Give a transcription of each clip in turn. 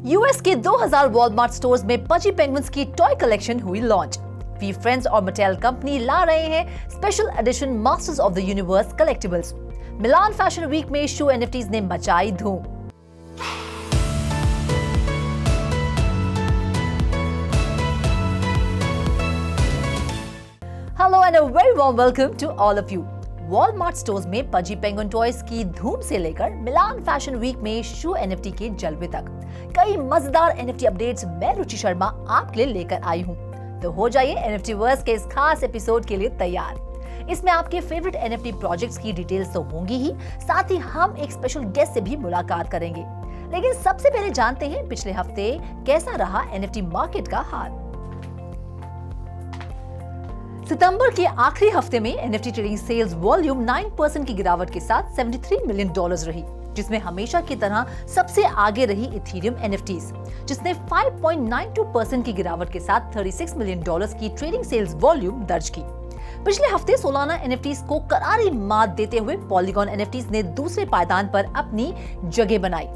US के 2000 Walmart stores में Pudgy Penguins की टॉय कलेक्शन हुई लॉन्च। वी फ्रेंड्स और मटेल कंपनी ला रहे हैं special edition Masters of the Universe collectibles. Milan fashion week में शो एनएफटीज ने मचाई धूम। Hello and a very warm welcome to all of you. Walmart stores में पजी पेंगुइन टॉयज की धूम से लेकर मिलान फैशन वीक में शो एनएफटी के जलवे तक कई मजेदार एनएफटी अपडेट्स मैं रुचि शर्मा आपके लिए लेकर आई हूँ। तो हो जाइए एनएफटी वर्स के इस खास एपिसोड के लिए तैयार। इसमें आपके फेवरेट एनएफटी प्रोजेक्ट्स की डिटेल्स तो होंगी ही, साथ ही हम एक स्पेशल गेस्ट से भी मुलाकात करेंगे। लेकिन सबसे पहले जानते हैं पिछले हफ्ते कैसा रहा एनएफटी मार्केट का हाल। सितंबर के आखिरी हफ्ते में एनएफटी ट्रेडिंग सेल्स वॉल्यूम 9% की गिरावट के साथ $73 मिलियन रही, जिसमें हमेशा की तरह सबसे आगे रही इथेरियम एनएफटीज, जिसने 5.92% की गिरावट के साथ $36 मिलियन की ट्रेडिंग सेल्स वॉल्यूम दर्ज की। पिछले हफ्ते सोलाना एनएफटीज को करारी मात देते हुए पॉलीगॉन एनएफटीज ने दूसरे पायदान पर अपनी जगह बनाई।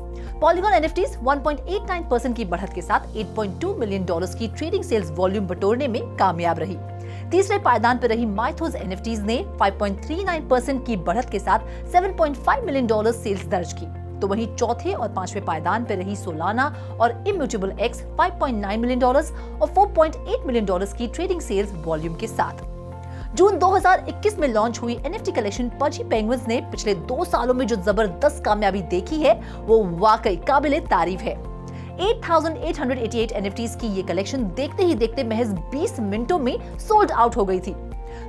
पॉलीगॉन एनएफटीज 1.89% की बढ़त के साथ $8.2 मिलियन की ट्रेडिंग सेल्स वॉल्यूम बटोरने में कामयाब रही। तीसरे पायदान पर रही माइथोस एनएफटीज ने 5.39% की बढ़त के साथ $7.5 मिलियन सेल्स दर्ज की। तो वहीं चौथे और पांचवें पायदान पर रही सोलाना और इम्यूटेबल एक्स 5.9 मिलियन और 4.8 मिलियन की ट्रेडिंग सेल्स वॉल्यूम के साथ। जून 2021 में लॉन्च हुई एनएफटी कलेक्शन पजी पेंगुइन्स ने पिछले 2 सालों में जो जबरदस्त कामयाबी देखी है वो वाकई काबिले तारीफ है। 8,888 एनएफटीज की ये कलेक्शन देखते ही देखते महज 20 मिनटों में सोल्ड आउट हो गई थी।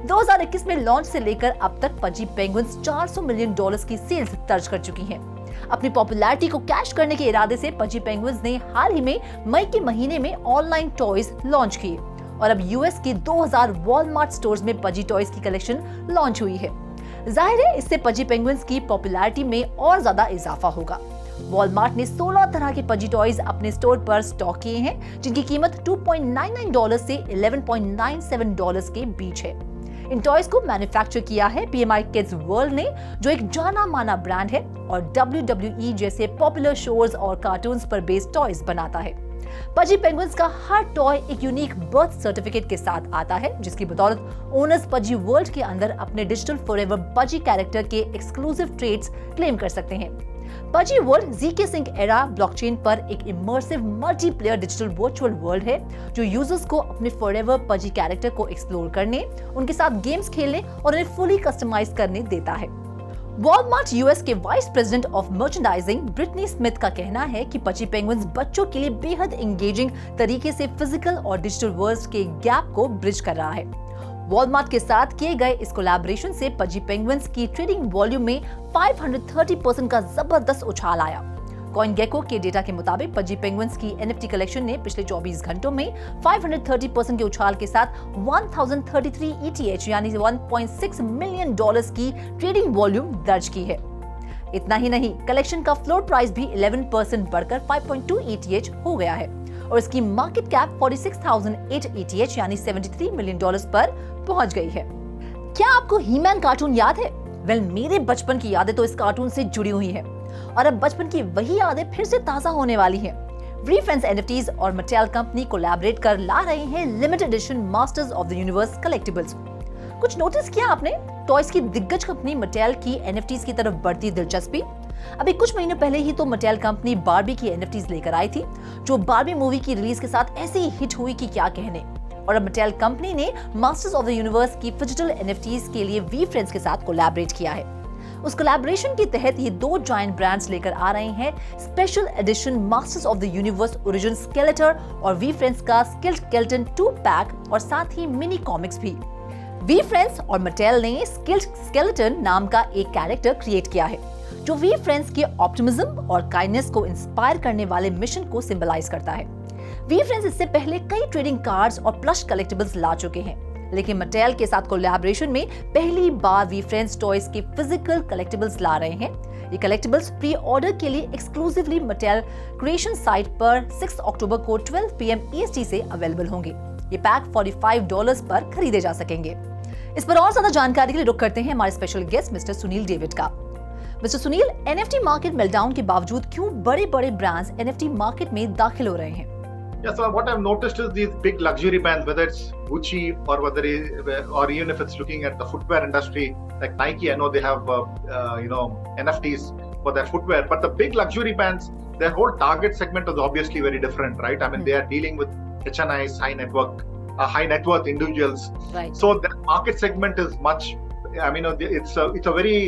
2021 में लॉन्च से लेकर अब तक पजी पेंगुइन्स $400 मिलियन की सेल्स दर्ज कर चुकी हैं। अपनी पॉपुलैरिटी को कैश करने के इरादे से पजी पेंगुइन्स ने हाल ही में मई के महीने में ऑनलाइन टॉयज लॉन्च किए और अब यूएस के 2000 वॉलमार्ट स्टोर्स में पजी टॉयज की कलेक्शन लॉन्च हुई है। जाहिर है इससे पजी पेंगुइन्स की पॉपुलैरिटी में और ज्यादा इजाफा होगा। वॉलमार्ट ने 16 तरह के पजी टॉयज अपने स्टोर पर स्टॉक किए हैं, जिनकी कीमत $2.99 से $11.97 के बीच है। इन टॉयज को मैन्युफैक्चर किया है PMI किड्स वर्ल्ड ने, जो एक जाना माना ब्रांड है और WWE जैसे पॉपुलर शोज और कार्टून्स पर बेस्ड टॉयज बनाता है। पजी पेंगुइन्स का हर टॉय एक यूनिक बर्थ सर्टिफिकेट के साथ आता है, जिसकी बदौलत ओनर्स पजी वर्ल्ड के अंदर अपने डिजिटल फॉरएवर पजी कैरेक्टर के एक्सक्लूसिव ट्रेट्स क्लेम कर सकते हैं। Pudgy world ZK Sync era blockchain पर एक immersive multiplayer digital virtual world है, जो यूजर्स को अपने फॉरएवर पजी कैरेक्टर को एक्सप्लोर करने, उनके साथ गेम्स खेलने और उन्हें फुली कस्टमाइज करने देता है। वॉलमार्ट यूएस के vice president of merchandising Brittany Smith का कहना है कि पजी पेंगुइन्स बच्चों के लिए बेहद एंगेजिंग तरीके से फिजिकल और डिजिटल वर्ल्ड के गैप को ब्रिज कर रहा है। वॉलमार्ट के साथ किए गए इस कोलैबोरेशन से पजी पेंगुइन्स की ट्रेडिंग वॉल्यूम में 530% का जबरदस्त उछाल आया। CoinGecko के डेटा के मुताबिक पजी पेंगुइन्स की एनएफटी कलेक्शन ने पिछले 24 घंटों में 530% के उछाल के साथ 1033 ETH यानी $1.6 मिलियन की ट्रेडिंग वॉल्यूम दर्ज की है। इतना ही नहीं, कलेक्शन का फ्लोर प्राइस भी 11% बढ़कर 5.2 ETH हो गया है और इसकी मार्केट कैप 46,008 ETH यानी $73 मिलियन पर पहुंच गई है। क्या आपको ही-मैन कार्टून याद है? वेल, मेरे बचपन की यादें तो इस कार्टून से जुड़ी हुई हैं और अब बचपन की वही यादें फिर से ताजा होने वाली हैं। वी फ्रेंड्स एनएफटीज और मटेल कंपनी कोलैबोरेट कर ला रहे हैं limited edition Masters of the Universe collectibles. कुछ नोटिस किया आपने? टॉयज की दिग्गज कंपनी मटेल की एनएफटीज की तरफ बढ़ती दिलचस्पी। अभी कुछ महीनों पहले ही तो मटेल कंपनी बार्बी की एनएफटीज लेकर आई थी, जो बार्बी मूवी की रिलीज के साथ ऐसे ही हिट हुई कि क्या कहने। और अब मटेल कंपनी ने मास्टर्स ऑफ द यूनिवर्स की डिजिटल एनएफटीज के लिए वी फ्रेंड्स के साथ कोलैबोरेट किया है। उस कोलैबोरेशन के तहत ये 2 जायंट ब्रांड्स लेकर आ रहे हैं special edition Masters of the universe origin skeletal और वी फ्रेंड्स का स्किल्ड स्केलेटन 2 पैक और साथ ही मिनी कॉमिक्स भी। वी फ्रेंड्स और मटेल ने स्किल्ड स्केलेटन नाम का एक कैरेक्टर क्रिएट किया है, जो वी फ्रेंड्स के ऑप्टिमिज्म और काइंडनेस को इंस्पायर करने वाले मिशन को सिंबलाइज करता है। वी फ्रेंड्स इससे पहले कई ट्रेडिंग कार्ड्स और प्लश कलेक्टिबल्स ला चुके हैं, लेकिन मटेल के साथ कोलैबोरेशन में पहली बार वी फ्रेंड्स टॉयज के फिजिकल कलेक्टिबल्स ला रहे हैं। ये कलेक्टिबल्स प्री ऑर्डर के लिए एक्सक्लूसिवली मटेल क्रिएशन साइट पर 6 अक्टूबर को 12 PM EST से अवेलेबल होंगे। ये पैक $45 पर खरीदे जा सकेंगे। इस पर और ज्यादा जानकारी के लिए रुक करते हैं हमारे special guest mister Sunil David का। Mister Sunil, NFT market meltdown के बावजूद क्यों बड़े-बड़े ब्रांड्स NFT मार्केट में दाखिल हो रहे हैं? Yeah, so what I've noticed is these big luxury brands, whether it's Gucci or or even if it's looking at the footwear industry, like Nike, I know they have NFTs for their footwear, but the big luxury brands, their whole target segment is obviously very different, right? I mean, they are dealing with HNIs, high net worth individuals. Right. So the market segment is much. I mean, it's a very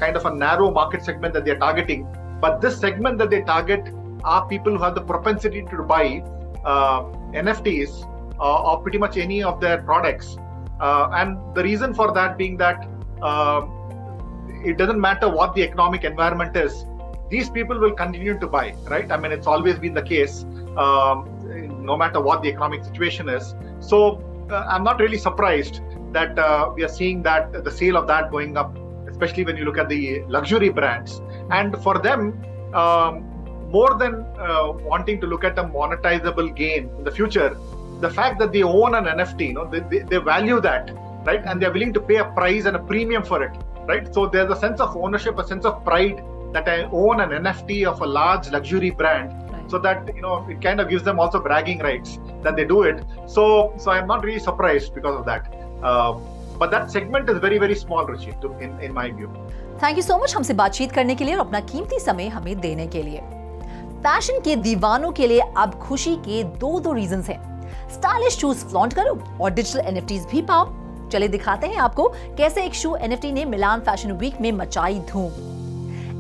kind of a narrow market segment that they're targeting. But this segment that they target are people who have the propensity to buy NFTs or pretty much any of their products. And the reason for that being that it doesn't matter what the economic environment is, these people will continue to buy, right? I mean, it's always been the case, no matter what the economic situation is. So I'm not really surprised that we are seeing that the sale of that going up, especially when you look at the luxury brands. And for them, more than wanting to look at a monetizable gain in the future, the fact that they own an NFT, they value that, right? And they're willing to pay a price and a premium for it, right? So there's a sense of ownership, a sense of pride that I own an NFT of a large luxury brand. Right. So that, it kind of gives them also bragging rights that they do it. So I'm not really surprised because of that. But that segment is very, very small, Ruchi, in my view. Thank you so much हमसे बातचीत करने के लिए और अपना कीमती समय हमें देने के लिए। फैशन के दीवानों के लिए अब खुशी के दो रीजंस हैं। स्टाइलिश शूज फ्लॉन्ट करो और डिजिटल एनएफटीज भी पाओ। चलिए दिखाते हैं आपको कैसे एक शू एनएफटी ने मिलान फैशन वीक में मचाई धूम।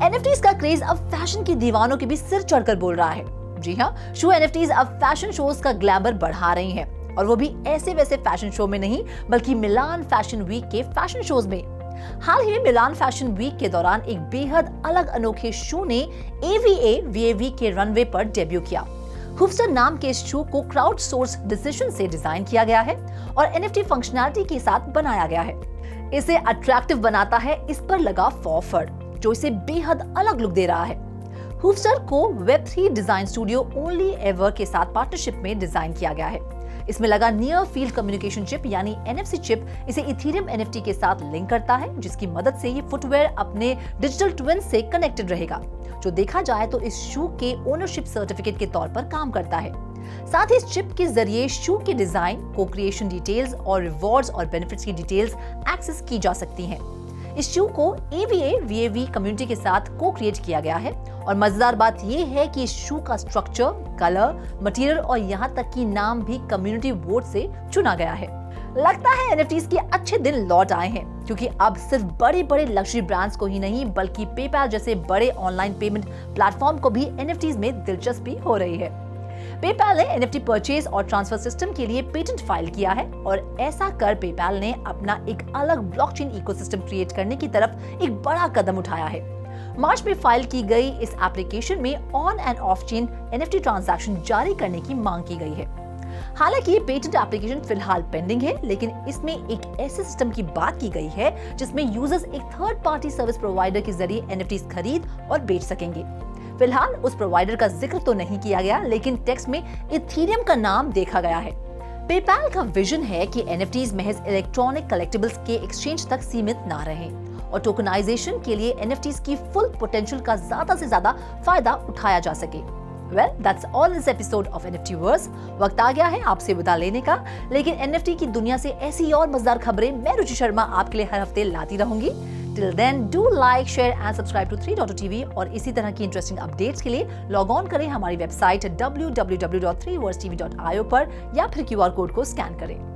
एनएफटीज का क्रेज अब फैशन के दीवानों के भी सिर चढ़कर बोल रहा है। जी हाँ, शू एनएफटीज अब फैशन शोज का ग्लैमर बढ़ा रही हैं, और वो भी ऐसे वैसे फैशन शो में नहीं, बल्कि मिलान फैशन वीक के फैशन शोज में। हाल ही में मिलान फैशन वीक के दौरान एक बेहद अलग अनोखे शू ने AVA VAV के रनवे पर डेब्यू किया। हुफस्टर नाम के इस शू को क्राउड सोर्स डिसीजन से डिजाइन किया गया है और NFT फंक्शनैलिटी के साथ बनाया गया है। इसे अट्रैक्टिव बनाता है इस पर लगा फॉर, जो इसे बेहद अलग लुक दे रहा है। हुफस्टर को Web3 design studio only ever के साथ पार्टनरशिप में डिजाइन किया गया है। इसमें लगा नियर फील्ड कम्युनिकेशन चिप यानी NFC चिप इसे इथेरियम NFT के साथ लिंक करता है, जिसकी मदद से ये फुटवेयर अपने डिजिटल ट्विन से कनेक्टेड रहेगा, जो देखा जाए तो इस शू के ओनरशिप सर्टिफिकेट के तौर पर काम करता है। साथ ही इस चिप के जरिए शू के डिजाइन, को क्रिएशन डिटेल्स और रिवॉर्ड्स और बेनिफिट्स की डिटेल्स एक्सेस की जा सकती हैं। इस शू को AVA VAV कम्युनिटी के साथ को क्रिएट किया गया है और मजेदार बात यह है कि इस शू का स्ट्रक्चर, कलर, मटेरियल और यहाँ तक कि नाम भी कम्युनिटी वोट से चुना गया है। लगता है NFTs के अच्छे दिन लौट आए हैं, क्योंकि अब सिर्फ बड़े लग्जरी ब्रांड्स को ही नहीं, बल्कि पेपैल जैसे बड़े ऑनलाइन पेमेंट प्लेटफॉर्म को भी NFTs में दिलचस्पी हो रही है। पेपैल ने NFT परचेज और ट्रांसफर सिस्टम के लिए पेटेंट फाइल किया है और ऐसा कर पेपैल ने अपना एक अलग ब्लॉकचेन इकोसिस्टम क्रिएट करने की तरफ एक बड़ा कदम उठाया है। मार्च में फाइल की गई इस एप्लीकेशन में on end of chain NFT transaction जारी करने की मांग की गई है। हालांकि ये पेटेंट एप्लीकेशन फिलहाल पेंडिंग है, लेकिन इसमें एक ऐसे सिस्टम की बात की गई है जिसमें यूजर्स एक थर्ड पार्टी सर्विस प्रोवाइडर के जरिए NFTs खरीद और बेच सकेंगे। फिलहाल उस प्रोवाइडर का जिक्र तो नहीं किया गया, लेकिन टेक्स्ट में इथेरियम का नाम देखा गया है। पेपैल का विजन है कि NFTs महज इलेक्ट्रॉनिक कलेक्टिबल्स के एक्सचेंज तक सीमित ना रहें और टोकनाइजेशन के लिए NFTs की फुल पोटेंशियल का ज्यादा से ज्यादा फायदा उठाया जा सके। Well, that's all this episode of NFTverse। वक्त आ गया है आपसे विदा लेने का, लेकिन NFT की दुनिया से ऐसी और मजेदार खबरें मैं रुचि शर्मा आपके लिए हर हफ्ते लाती रहूंगी। Till then, do like, share and subscribe to 3.TV और इसी तरह की इंटरेस्टिंग अपडेट्स के लिए लॉग ऑन करें हमारी वेबसाइट www.3versetv.io पर या फिर QR कोड को स्कैन करें।